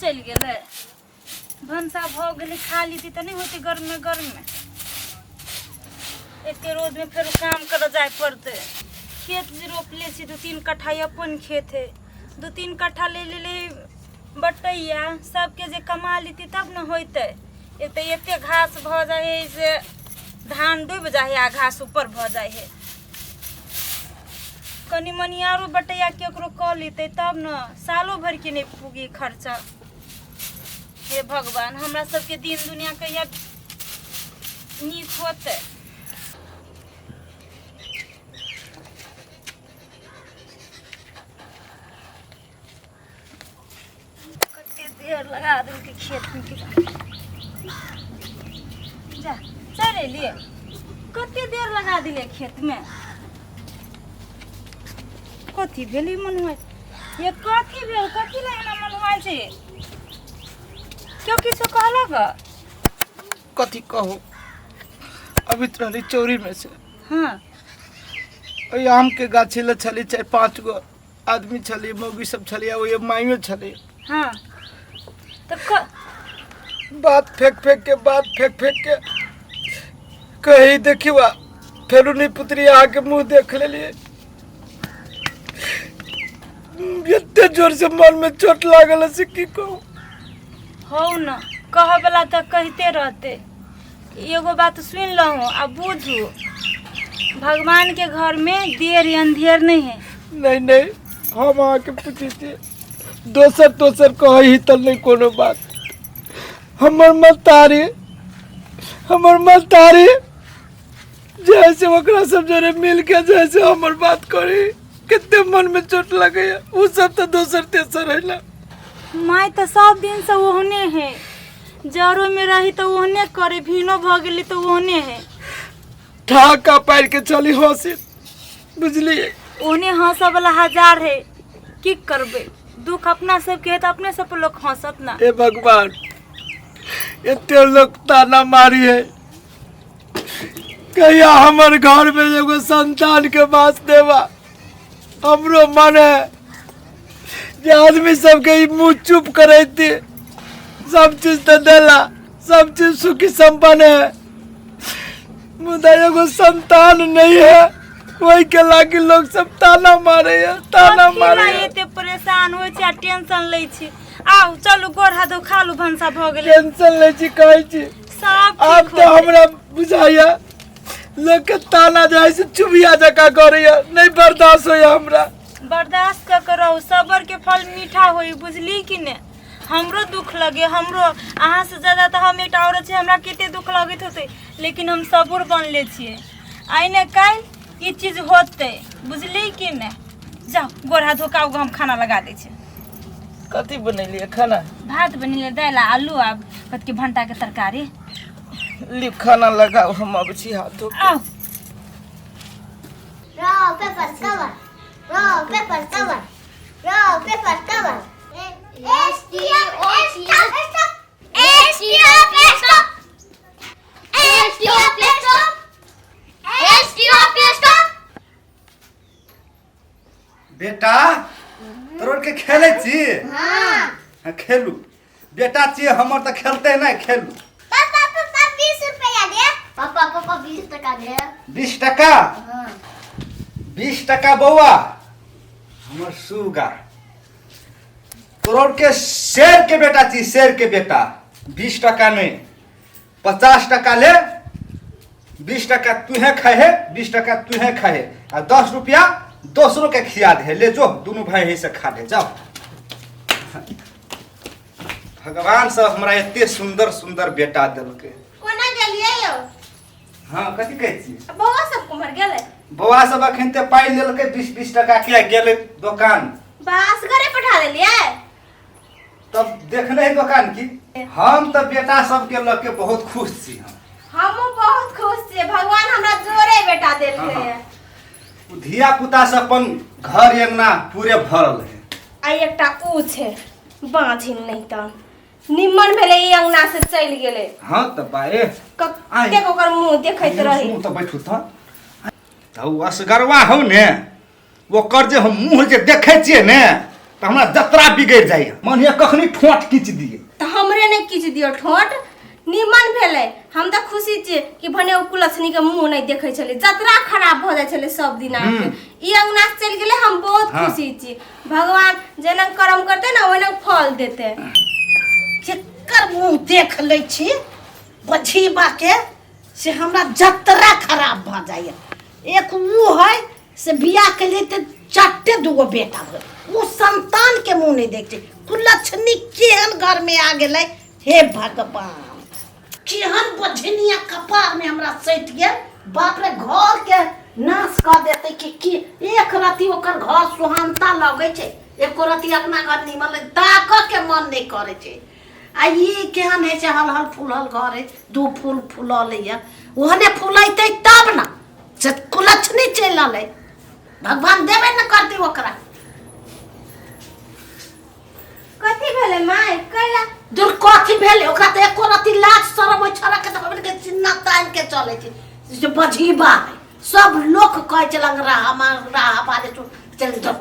चल गए भनसा भ गए खा ली तो नहीं होती गर्म में एक रोज में फिर काम कर जाए पड़ते। खेत जे रोप ले 2-3 कट्ठा अपन खेत है 2-3 कट्ठा ले बटैया सबके जे कमा लीती तब न होते। एक तो एते घास भ जाए है से धान डूब जाए आ घास ऊपर भ जाए है। कनी मनी आरो बटैया केकरो क लीते तब न सालों भर के नहीं पूगी खर्चा। हे भगवान हमरा सबके दिन दुनिया कहिया नीक होते। देर लगा दूं के खेत में जा चले लिए कते देर लगा दिले खेत में कथी भेली मनवा ये कथी भेल कथी लेना मनवा से क्यों किछो कहलक कथी कहूँ अभी तो चोरी में से हाँ आम के गाछी ले छली 4-5 गो आदमी छली मौगी सब छली वो माइयो छली। हाँ बात फेंक के कही देखिवा फिर नहीं पुतरी आके मुंह देख ले लिए इतने जोर से मन में चोट लागल से की कहूँ। हो न कह वाला तो कहते रहते एगो बात सुन लहूँ अब बुझू भगवान के घर में देर अंधेर नहीं है। नहीं हम आके पूछी थी दोसर कही तो नहीं कोनो बात हमर मतारी जैसे ओकरा सब जरे मिल के जैसे हमर बात करी कितने मन में चोट लगे वो सब तो दोसर है ना। माई तो सब दिन से ओहने है जरो में रही तो ओहने करे भीनो भ गेली तो ओहने है ठाका पैर के चली हंसी बुझली ओहने हंसा वाला हजार है की करबे दुख अपना सब के तो अपने सब लोग हंसत ना। ए भगवान इतने लोग ताना मारी है कहिया हमर घर में एगो संतान के बास देवा हमरो मन है जे आदमी सबके मुँह चुप करे थी सब चीज तो देला सब चीज सुखी संपन्न है मुदा एगो संतान नहीं है वही के लागी लोग सब ताना मारे एते परेशान होय छै टेंशन लै छी। आओ चलू गोड़ हाथ खा लू भनसा भ गेलै टेंशन लै छी कहै छी सब अब तो हमरा बुझाया लोग के ताना जाय से चुबिया जका करैया नहीं बर्दाश्त होय हमरा। बर्दाश्त क करो सबर के फल मीठा होई बुझली कि ने। हमरो दुख लगे हमरो अहाँ से ज्यादा तो हम एकटा औरत छै हमरा केते दुख लगैत होते लेकिन हम सब्र बनले छियै आइने काल ये चीज होते बुझली कि ने। जाओ गोड़ हाथ धोकाओ हम खाना लगा दे छे। कथी बनैलिए खाना भात बनिले दाल आलू अब कत के भंटा के तरकारी ली खाना लगाओ हम अब छी हाथ धो आओ raw pepper cover बेटा तोर के खेले छी हां खेलू बेटा छी हमर त खेलते नहीं खेलू। पापा 20 रुपया दे पापा 20 टका दे 20 टका हां 20 टका बौआ हमर सुगा तोर के शेर के बेटा छी शेर के बेटा 20 टका नहीं 50 टका ले 20 टका तूहे खाए 20 टका तूहे खाए और 10 रुपया दूसरों के खिया दे ले जो दोनों भाई ही से खा ले जाओ। भगवान सब हमरा इतने सुंदर बेटा देलके कोना गेलिए यो हां कथि कहै छी बौआ सब कुमर गेले बौआ सब अखन ते पाई लेलके 20 टका के गेले दुकान बास घरे पठा देलिए तब देखले दुकान की हम तो बेटा सब के लके बहुत खुश छी हम बहुत खुश छी भगवान हमरा जोरे बेटा देलके है धिया पुता से अपन घर अंगना पूरे भरल है। आई एकटा ऊ छे बाझिन नहीं त निम्मन भेले ई अंगना से चल गेले हां त बाए कते ओकर मुंह देखैत रही मुंह त बैठू त उ असगरवा हो ने वो कर जे हम मुंह जे देखै छिए ने तो हमारा जतरा बिगड़ जाए मानिए कखनी ठोंठ खींच दिए तो हमरे ने किछ दियो ठोट निमन भेले हम तो खुशी छे कि भने ओ कुलछनी के मुंह नहीं देखे छले जतरा खराब हो जाय छले सब दिन आके ई अंगना से चल गेले हम बहुत खुशी छी भगवान जेना कर्म करते ना ओना फल देते केकर मुंह देख लै छी बझीबा के से हमरा जतरा खराब भ जाय एक वो है से बियाह के लिए तो चाटे दुगो बेटा हो वो संतान के मुंह नहीं देख छी कुलछनी केहन घर में आ गेलै हे भगवान केहन बझनिया कपार में हमरा सैट गेल बाप रे घर के नाश कर देते कि एक राती ओकर घर सुहानता लगे छे एको राती अपना घर निमल ताक के मन नहीं करे छे आ ये केहन है से हल हल फूलल घर है दू फूल फूलल है ओहने फूलैते तब ना से कुलछनी चलल है भगवान देबे न करती ओकरा कथी भेले माय कैला दूर कथी भेले ओकरा त एको राती लाज शरम ओइ छरा के त हमन के चिन्ना तान के चले छै जे बझीबा है सब लोग कह चलंग रहा हमारे चल दो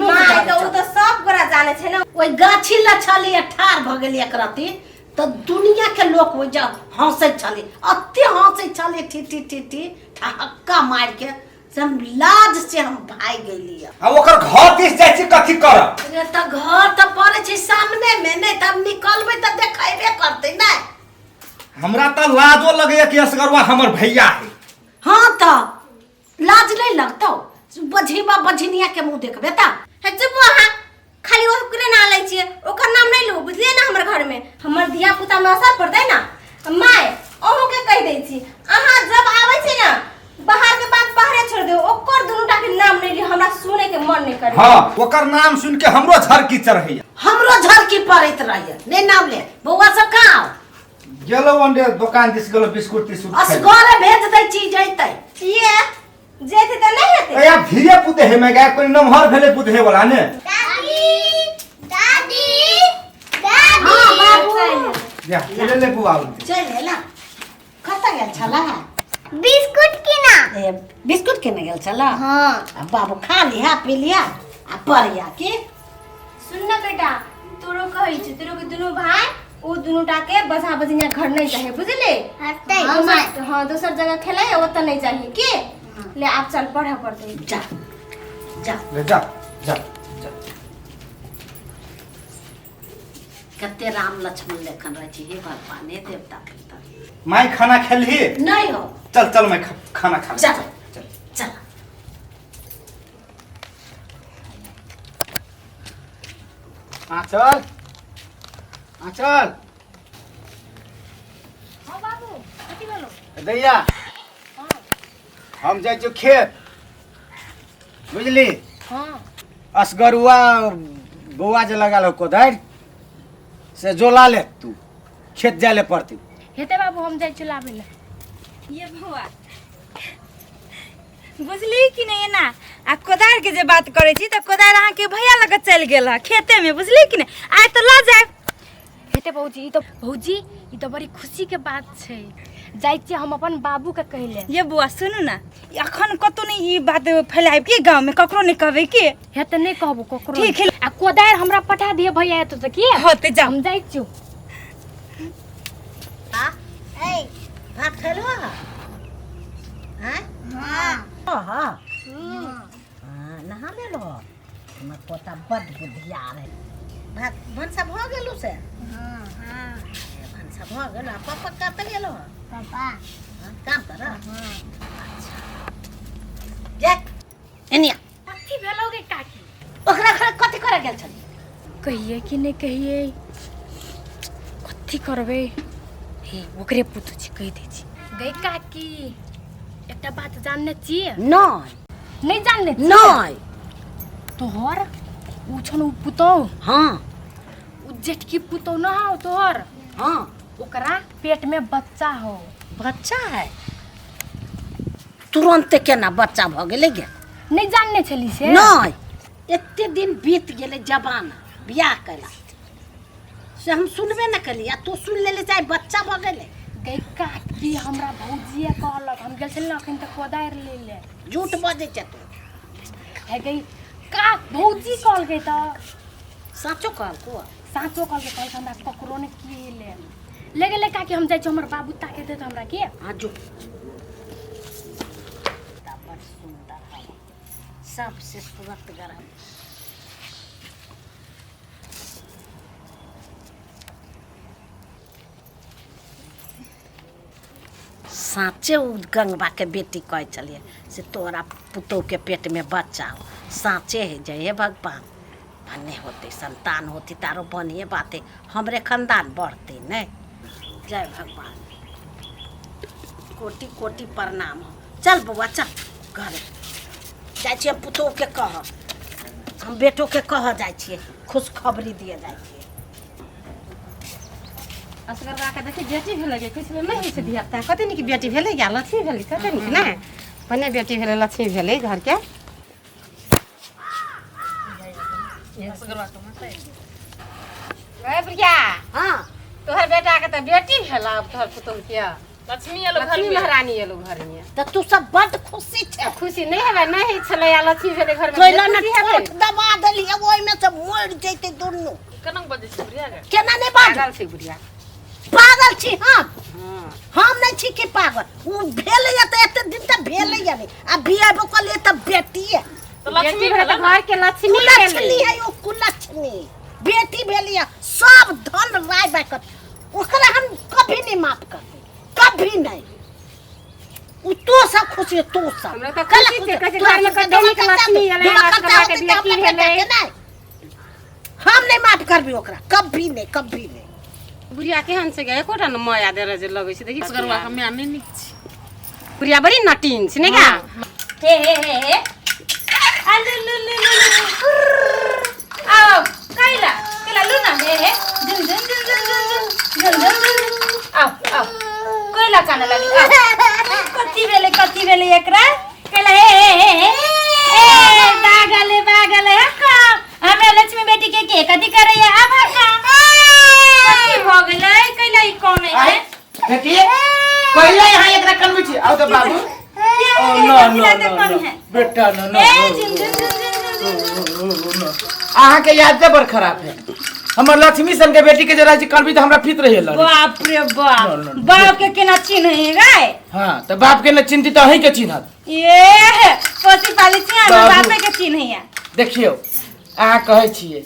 माय तो उ तो सब गोरा जाने छे ना ओइ गाछी लछली ठार भ गेली एक राती त दुनिया के लोग ओइ जा हंसै छली अत्ते हंसै छली ठी ठी ठी ठी ठहक्का मार के से हम लाज से हम भाग गेली आ ओकर घर दिस जाइ छी कथी करब अरे त घर त पड़े छै सामने में नहीं त हम निकलबै त देखाइबे करतै ना हमरा त लाजो लगैया कि असगरवा हमर भैया है हाँ त लाज नहीं लगतौ बझीबा बझनिया के मुंह देखबे त है चुप वहां खाली ओकरे ना लै छिए ओकर नाम नहीं लो बुझलिए ना हमर घर में हमर धिया पुता में असर पड़तै ना माय ओहो के कह दै छी अहाँ जब आबै छी ना बाहर के बात बाहरे छोड़ दो ओकर दुनुटा के नाम नहीं ली हमरा सुने के मन नहीं करे हां ओकर नाम सुन के हमरो झरकी चढ़ैया हमरो झरकी पड़ैत रहैया नहीं नाम ले बौआ सब कहां गेलो ओंडे दुकान दिस गेलो बिस्कुट तिस्कुट खाइ असगरे भेज दै छी जैतै ये जेते त नहीं हेते या धीरे पुते हे मैं गाय कोई नमहर भेले पुते हे वाला ने दादी दादी हां बाबू या ले बुआ चल हेला कता गेल छला बिस्कुट किना ए बिस्कुट केने गेल छला हां अब बाबू खा लिया पी लिया आ पढ़िया के सुन ना बेटा तोरो कहै छी तोरो के दुनु भाई ओ दुनुटा के बसा बजिया घर नहीं चाहे बुझले हां दोसर जगह खेले ओत नहीं चाहिए के ले आप चल पढ़ा पड़ते जा जा ले जा जा कते राम लक्ष्मण लेखन रह छी हे भगवान हे देवता पिता माई खाना खेलही नहीं हो चल चल मैं खाना खा ले। चल चल चल आचल आचल हां बाबू कथि बोलो दैया हम जाइ छौ खेत बुझली हां असगरुआ बौआ जे लगा लो कोदारि से जोला ले तू खेत जाए ले पड़ती हेते बाबू हम जाय चलाबे ले ये बुआ बुझली कि नहीं ना आ कोदार के जे बात करे छी त कोदार अहाँ के भैया लग चल गेल खेते में बुझली कि नहीं आय तो ला जाए हेते भौजी ई तो भौजी ई तो बड़ी खुशी के बात छै जाय छी हम अपन बाबू के कहले ये बुआ सुनू ना अखन कतो नहीं ई बात फैलाइब के गांव में ककरो नहीं कहबे के हेते नहीं कहबो ककरो ठीक है। आ कोदार हमरा पठा दिए भैया तो की होते जा हम जाय छी ए भात खेलो हैं हां हां नहा ले लो हमर पोता बड बुद्धियार है भात भनसा भ गेलु से हां भनसा भ गेल पापा कत गेलो पापा काम कर जा एनिया कथि भेलोगे काकी ओकरा घर कथि करे गेल छली कहिए कि नहीं कहिए कथि करबे हे ओकरे पुत छी कह दे छी गई काकी एकटा बात जानने छी नहीं नहीं जानने छी नहीं तोहर उ छन उ पुतो हां उ जेठकी पुतो ना हो तोहर हां ओकरा पेट में बच्चा हो बच्चा है तुरंत केना बच्चा भ गेले गे नहीं जानने छली से नहीं एते दिन बीत गेले जवान बियाह कला से हम सुनबे न कली आ तू सुन लेले चाहे बच्चा भ गेले गई काकी हमरा भौजिए कहलक हम गेल छली अखन तक कोदारि ले ले झूठ बजे छ तू है गई का भौजी कॉल के त साँचो कहल को साँचो कॉल के कहल हमरा ककरो ने की ले गेले का कि हम जाय छ हमर बाबू ताके दे त हमरा के हाँ जो बड़ सुंदर है सबसे सूरत गरम साँचे उ गंगबा के बेटी कह चलिए से तोरा पुतोह के पेट में बच्चा हो साँचे है जय भगवान भन्ने होते संतान होती तारो बनिए बाते हमरे खानदान बढ़ते नहीं जय भगवान कोटि कोटि प्रणाम हो चल बउआ चल घरे जाइ छियै पुतोह के कह हम बेटो के कह जाइ छियै खुशखबरी दिए जाइ छियै असगरवा के देखी बेटी भेलै के किछु नहीं होइ छै धिया पुता कते नीक बेटी भेलै या लक्ष्मी भेलै कते नीक ने भने बेटी भेलै लक्ष्मी भेलै घर के ए प्रिया हाँ तोहर बेटा के त बेटी भेला अब तोहर पुतोह के लक्ष्मी एलो घर लक्ष्मी में महारानी एलो घर में तो तू सब बड़ खुशी छे खुशी नहीं हेबे नहीं छलै या लक्ष्मी भेलै घर में कोइला न खुशी हेबै। ठोठ दबा देलिए ओइ में से मर जैते दुन्नु कनक बजे छै बुढ़िया गे केना नहीं बाज पागल छै बुढ़िया पागल छी हम हाँ हम नहीं छी के पागल उ भेले या त एते दिन त भेले या नहीं आ बिया बकले त बेटी है तो लक्ष्मी बेटी भेलै भेला घर के लक्ष्मी कुलक्षणी भेलै है ओ कुलक्षणी बेटी भेली है सब धन राय बाकर ओकरा हम कभी नहीं माफ करते कभी नहीं उ तो सब खुशी तो सब हमरा त खुशी छै कहै छै घर में कदमी के लक्ष्मी एलै असगरवा के बेटी भेलै हम नहीं माफ करबी ओकरा कभी नहीं बुढ़िया केहन छै गे एकोटा न माया दे रहे लगै छै देखी असगरवा के मैं नहीं निक छी बुढ़िया बड़ी नटीन छै ने गा हे आलू लू लू लू आओ कैला लू ना हे जुन जुन जुन जुन जुन जुन जुन आओ कैला काना लगी कथी भेले एकरा कैला हे ए बागल है का हमरा लक्ष्मी बेटी के कथी करे है अब का कथी हो गेलै कैला ई कोन है बेटी कोइला यहाँ एकरा कन बिठी आओ तो बाबू ओ नो बेटा नो ए जुन जुन जुन अहाँ के याद बड़ खराब है हमर लक्ष्मी सन के बेटी के जरा कल भी तो हमरा फित रहे ला बाप रे बाप बाप के केना चिन्ह है गाय हां तो बाप के न चिंतित अहीं के चिन्हत ये पोती पाली छिया बाबू। बापे के चिन्ह है देखियो अहाँ कहै छिए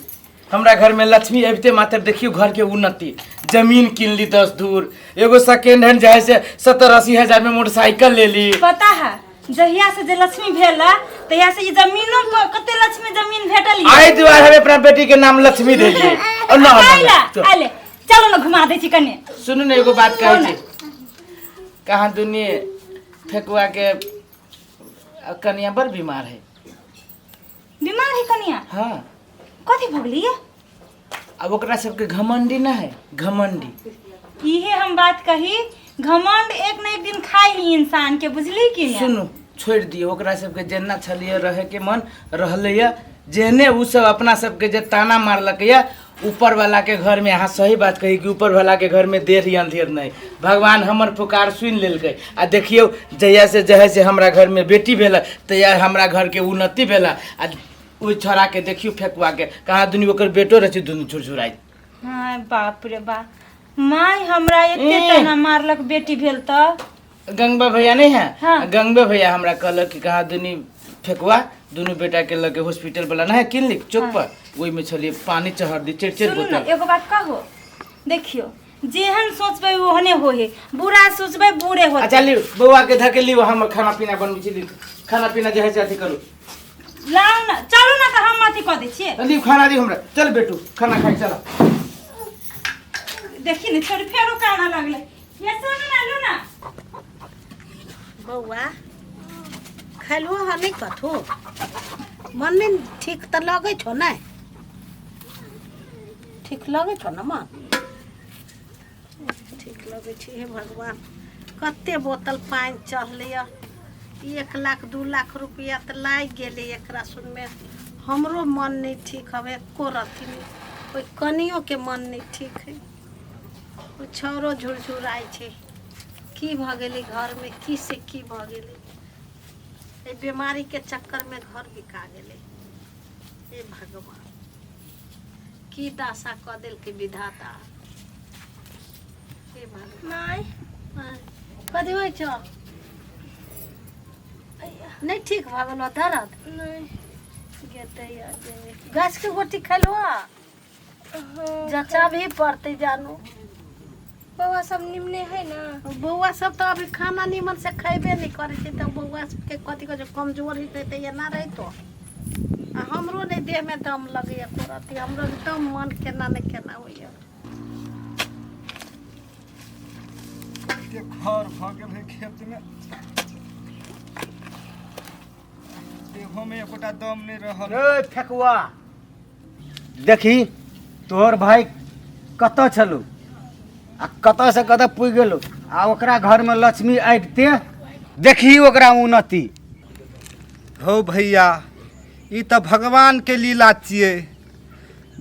हमरा घर में लक्ष्मी अबिते मात्र देखियो घर के उन्नति जमीन किन ली 10 दूर एगो सेकेंड हैंड जाए से 70-80 हजार में मोटरसाइकिल ले ली पता है जहिया से जे लक्ष्मी भेला तहिया से ये जमीनों पर कते लक्ष्मी जमीन भेटल है आई दुआर हमें अपना बेटी के नाम लक्ष्मी देलिए और ना आले चलो ना घुमा दे छी कने सुनू ने एगो बात कहै छी कहाँ दुनिया फेकुआ के कन्या बड़ बीमार है बीमार है कनिया हाँ कथी भगली है अब ओकरा सबके घमंडी ना है घमंडी इहे हम बात कही घमंड एक न एक दिन खाई ही इंसान के बुझली कि नहीं सुनू छोड़ दियो ओकरा सबके जेना छलिए रहे के मन रहलैया जेने उ सब अपना सबके जे ताना मारलकैया ऊपर वाला के घर में यहाँ सही बात कही कि ऊपर वाला के घर में देर ही अंधेर नहीं भगवान हमर पुकार सुन लेलकै आ देखियो जहिया से जहे से हमरा घर में बेटी भेला तैयार हमरा घर के उन्नति भेला आ ओइ छोरा के देखियो फेकुआ के कहाँ दुनी ओकर बेटो रहे दुनू झुरझुराई हां बाप रे बाप माय हमरा एते तना मारलक बेटी भेल त गंगबा भैया नहीं है हाँ। गंगबा भैया हमरा कहलक कि कहाँ दुनी फेकुआ दुनू बेटा के लगे हॉस्पिटल वाला ना है क्लिनिक चौक पर ओहि में चलिए पानी चढ़ दी चिड़चिड़ सुनू ना बोतल एगो बात कहो देखियो जेहन सोचबे ओहने होहे बुरा सोचबे बुरे होते अच्छा ली बउआ के धके ली हम खाना पीना बनबै छी ली खाना पीना जे है से अथी करू लाओ ना चलू ना त हम अथी क दै छियै ली खाना दी हमरा चल बेटू खाना खाई चला देखी ने छोड़ फेरो काना लगले ये सुन ना लो ना बउआ खेलहो ह नहीं कथो मन में ठीक त लगे छो ना ठीक लगे छो ना मन ठीक लगे छी हे भगवान कते बोतल पानी चढ़लिया 1 लाख 2 लाख रुपया त लाग गेले एकरा सुन में हमरो मन नहीं ठीक हवे एको रति नहीं कोई कनियो के मन नहीं ठीक है कोई छोरो झुरझुराई छे की भ गेले घर में की से की भ गेले ए बीमारी के चक्कर में घर बिका गेले हे भगवान की दासा क दिल के विधाता हे भगवान माय कथी होइ छ नहीं ठीक भगल दर्द नहीं गेते गैस के गोटी खैलो जचा भी पड़ते जानू बउआ सब निमने है ना। बउआ सब तो अभी खाना नीमन से खैबे नहीं करे छै तो बउआ के कथी के कमजोर हिते त ये ना रही तो हमरो नहीं देह में दम लगे तुरंत हमरो एकदम मन केना नहीं केना होइए के घर भ गेल है खेत में देहो में एकोटा दम नहीं रहल। ए फेकुआ देखी तोहर भाई कतऽ छलू आ कतऽ से कतऽ पुइ गेलू आ ओकरा घर में लक्ष्मी आइते देखी ओकरा उन्नति। हो भैया ई तो भगवान के लीला छिए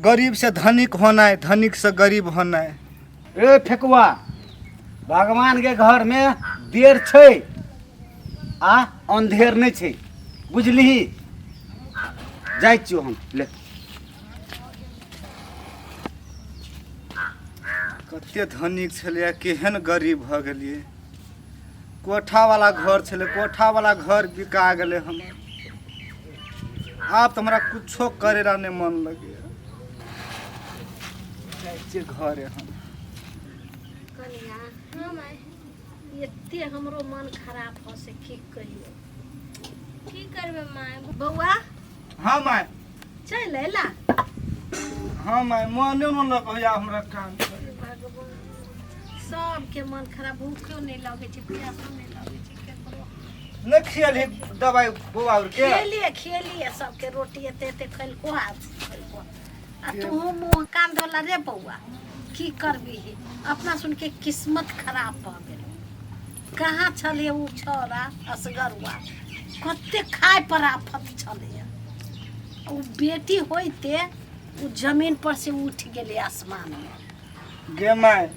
गरीब से धनिक होना है धनिक से गरीब होना है। ए फेकुआ भगवान के घर में देर छै आ अंधेर नहीं छै बुझलिही जाइ छियो हम ले कते धनिक छलै केहन गरीब भ गेलिए कोठा वाला घर छलै कोठा वाला घर बिका गेलै हमर आप तो हमरा कुछो करे ला नहीं मन लगे जाइ छियै घरे हम। कनिया हाँ माय एते हमरो मन खराब हो से की कहियो की करबे माय। बउआ हाँ माय चल एला हाँ माय मने न लगैया हमरा काम करे। भगवान सबके मन खराब भूखो नहीं लगे छै प्यासो नहीं लगे छै केकरो नहीं खियली दवाई बुआ और के खेलिए सबके रोटी एते एते खैलको आ तू मुँह कान धोला रे बउआ की करबी अपना सुन के किस्मत खराब भ गेल कहाँ छले उ छोरा असगरुआ कते खाय पर आफत छले उ बेटी होइते उ जमीन पर से उठ गेले आसमान में। गे माय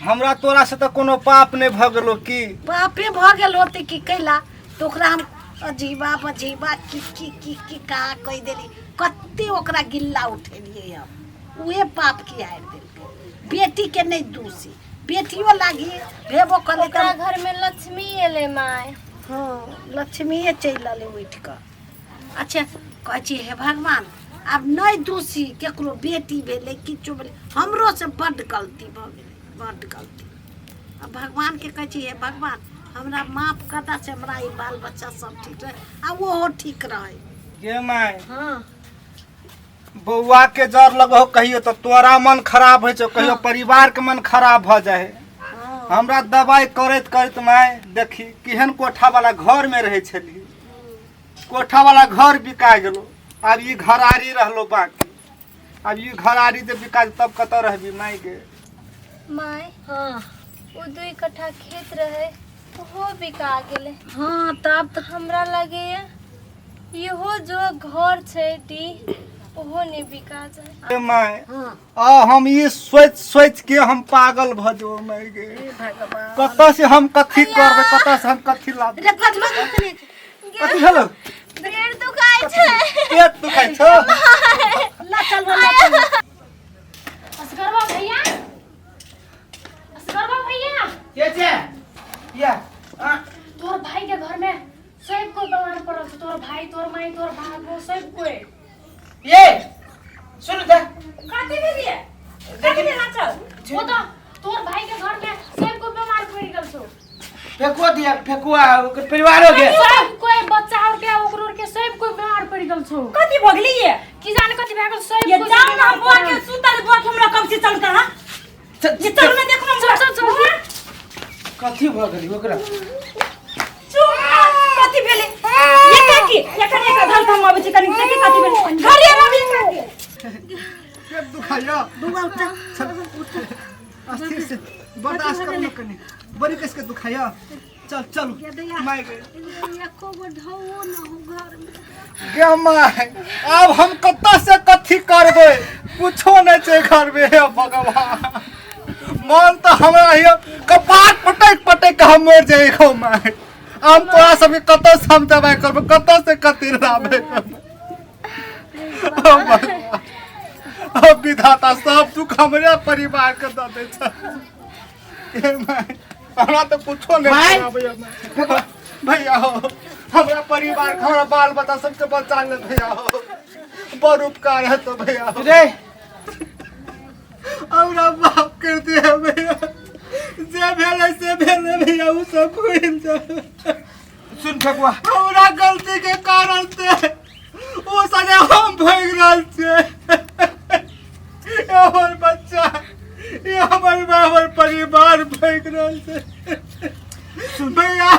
हमरा तोरा से तो कोनो पाप नहीं भ गेलो की बापे भ गेल होते की कैला तो ओकरा हम अजीबा बजीबा की कहा कह देली कते ओकरा गिल्ला उठेलिए हम उहे पाप की आर देलकै बेटी के नहीं दूसी बेटियो लागी भेबो करे ओकरा त घर में लक्ष्मी एले माय। हाँ लक्ष्मीए चल अले उठ कर। अच्छा कह छी हे भगवान अब नहीं दूसी केकरो बेटी भेले किछो भेले हमरो से बड्ड गलती भ गेले बड्ड गलती। अब भगवान के कह छी हे भगवान हमरा माफ कर दा से हमरा ई बाल बच्चा सब ठीक रहे आ वो ठीक रहे। गे माय हाँ बउआ के जर लगो कहियो तो तोरा मन खराब है कहियो परिवार के मन खराब भ जाए। हाँ हमरा दवाई करत करत माय देखी केहन कोठा वाला घर में रहे छली कोठा वाला घर बिका गेलो अब ई घरारी रहलो बाकी अब ई घरारी जे बिका तब कत रहबी माय गे। माय हाँ वो 2 कट्ठा खेत रहे वो बिका गेले। हाँ तब तो हमरा लगे इहो जो घर छै टी ओहो नहीं बिका जाए। ए माय हाँ आ हम ये सोच सोच के हम पागल भ जो माय गे हे भगवान कत से हम कथी करबे कत से हम कथी लाब रे कथमा कथने कथी भेलो पेट दुखाय छै। पेट दुखाय छौ ला चल चल असगरवा भैया असगरवा भैया के छे या तोर भाई के घर में सब कोई बीमार पड़ल छै तोर भाई तोर माई तोर बाबू सब कोई ये सुन दे कथी भेलिए कथी भेला छौ वो तो तोर भाई के घर में सब कोई बीमार पड़ गेल छौ फेकुआ दिया फेकुआ ओकर परिवार हो गया सब कोई बच्चा और के ओकरो के सब कोई बीमार पड़ गेल छौ कथी भगली ये की जाने कथी भए गेल सब ये कोई जान ना बीमार बुआ पड़ल। के सुतल बाट हमरा कब से चल कहा ये चल में देखो ना चल चल चल कथी भ गेली ओकरा चुप कथी भेले ये काकी ये कने का धल हम आबै छै कनी देखी कथी भेले घरे रवि काकी पेट दुखाया बुआ उठा अस्थिर से बर्दाश्त कर लो कनी बड़ी कस के दुखाया चल चल माय गे एको गो ढौओ न हो घर में गे माय अब हम कत से कथी करबे कुछो नहीं छै घर में हे भगवान मन तो हमरा हियो कपाट पटक पटक के हम मर जाए खो माय हम तोरा सब कत से हम दवाई करबे कत से कथी लाबे अब विधाता सब दुख हमारे परिवार के दे दे छ ए माय हमरा तो कुछो नहीं भैया भैया हो हमारा परिवार हमारा बाल बच्चा सबके बचा ले भैया हो बड़ उपकार है तो भैया हो रे हमरा माफ कर दे भैया जे भेले से भेले भैया उ सब भूल जा सुन ठकुआ हमरा गलती के कारण से ओ सने हम भाग रहल छे हमर बच्चा ये हमर परिवार भाग रहल छे भैया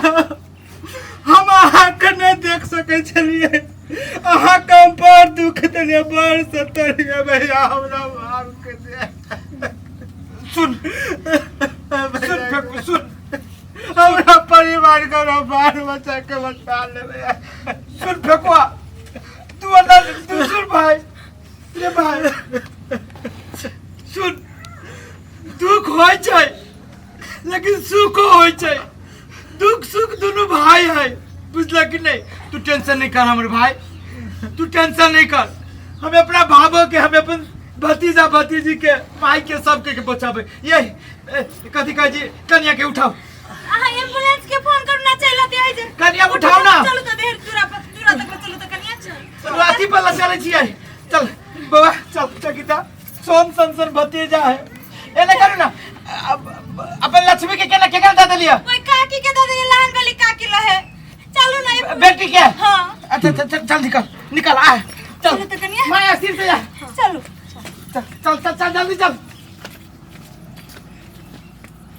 हम अहाँ के नहीं देख सके छलिए अहाँ के बड़ दुख देलिए बड़ सतरिए भैया हमरा माफ कर दे सुन सुन हमरा परिवार का बाल बच्चा के बचा ले भैया सुन ठकुआ तू सुन भाई रे भाई सुन दुख होय छै लेकिन सुख होय छै दुख सुख दोनों भाई है बुझल कि नहीं तू टेंशन नहीं कर हमरे भाई तू टेंशन नहीं कर हमें अपना भावो के हमें अपन भतीजा भतीजी के माई के सबके बचावे ये कथी कह जी कन्या के उठाओ अहाँ एम्बुलेंस के फोन करना चाहिए है जे कन्या उठाओ ना चलो तो देर दूरा तक चलो तो कन्या चल राती पर चले छिए चल बाबा चल चकिता सोन संसन भतीजा है एने करू ना अपन लक्ष्मी के केना केकरा दे देलिया कोई काकी के दे दे लान वाली काकी लहे चलो ना बेटी के हां अच्छा चल निकल आ चल चलो तो कन्या माया सिर से जा चलो चल जल्दी चल